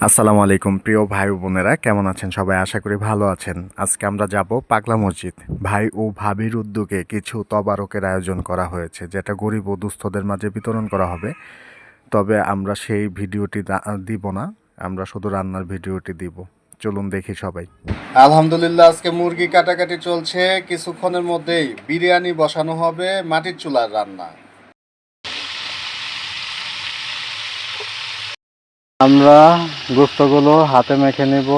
আসসালামু আলাইকুম প্রিয় ভাই ও বোনেরা, কেমন আছেন সবাই? আশা করি ভালো আছেন। আজকে আমরা যাব পাগলা মসজিদ। ভাই ও ভাবির উদ্যোগে কিছু তবারকের আয়োজন করা হয়েছে, যেটা গরিব ও দুস্থদের মাঝে বিতরণ করা হবে। তবে আমরা সেই ভিডিওটি দিব না, আমরা শুধু রান্নার ভিডিওটি দিব। চলুন দেখি সবাই। আলহামদুলিল্লাহ, আজকে মুরগি কাটাকাটি চলছে। কিছুক্ষণের মধ্যেই বিরিয়ানি বসানো হবে, মাটির চুলার রান্না। আমরা গোস্তগুলো হাতে মেখে নেব।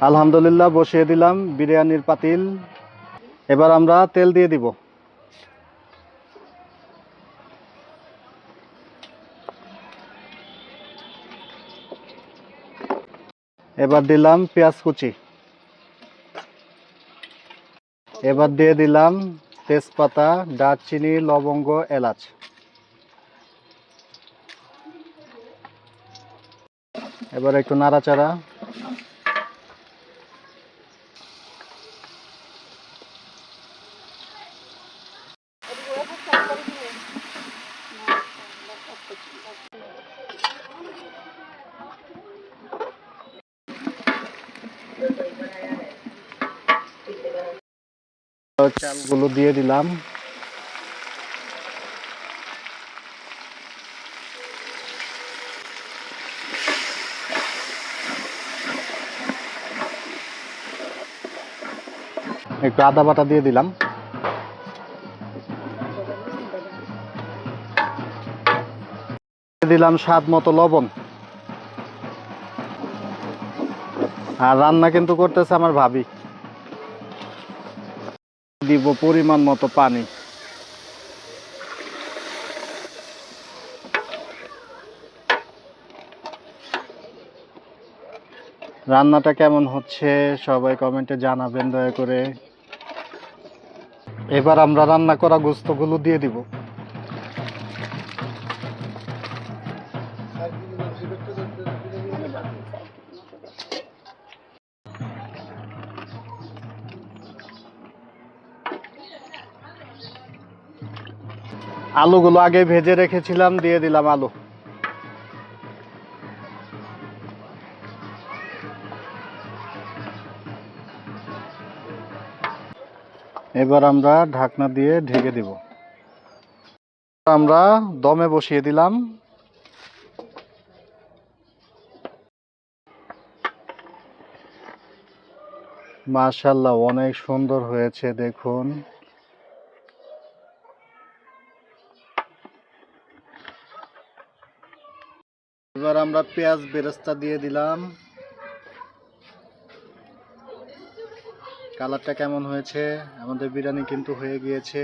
আলহামদুলিল্লাহ, বসিয়ে দিলাম বিরিয়ানির পাতিল। এবার আমরা তেল দিয়ে দিব। এবার দিলাম পেঁয়াজ কুচি। এবার দিয়ে দিলাম তেজপাতা, দারচিনি, লবঙ্গ, এলাচ। এবার একটু নাড়াচাড়া। চালগুলো দিয়ে দিলাম। একটু আদা বাটা দিয়ে দিলাম। দিলাম স্বাদ মতো লবণ। আর রান্না কিন্তু করতেছে আমার ভাবি। দিব পরিমাণ মতো পানি। রান্নাটা কেমন হচ্ছে সবাই কমেন্টে জানাবেন দয়া করে। এবার আমরা রান্না করা গোস্তগুলো দিয়ে দিব। আলুগুলো আগে ভেজে রেখেছিলাম, দিয়ে দিলাম আলু। এবার আমরা ঢাকনা দিয়ে ঢেকে দিব। আমরা দমে বসিয়ে দিলাম। মাশাআল্লাহ, অনেক সুন্দর হয়েছে দেখুন। এবার আমরা পেঁয়াজ বেরেস্তা দিয়ে দিলাম। কালারটা কেমন হয়েছে? আমাদের বিরিয়ানি কিন্তু হয়ে গিয়েছে।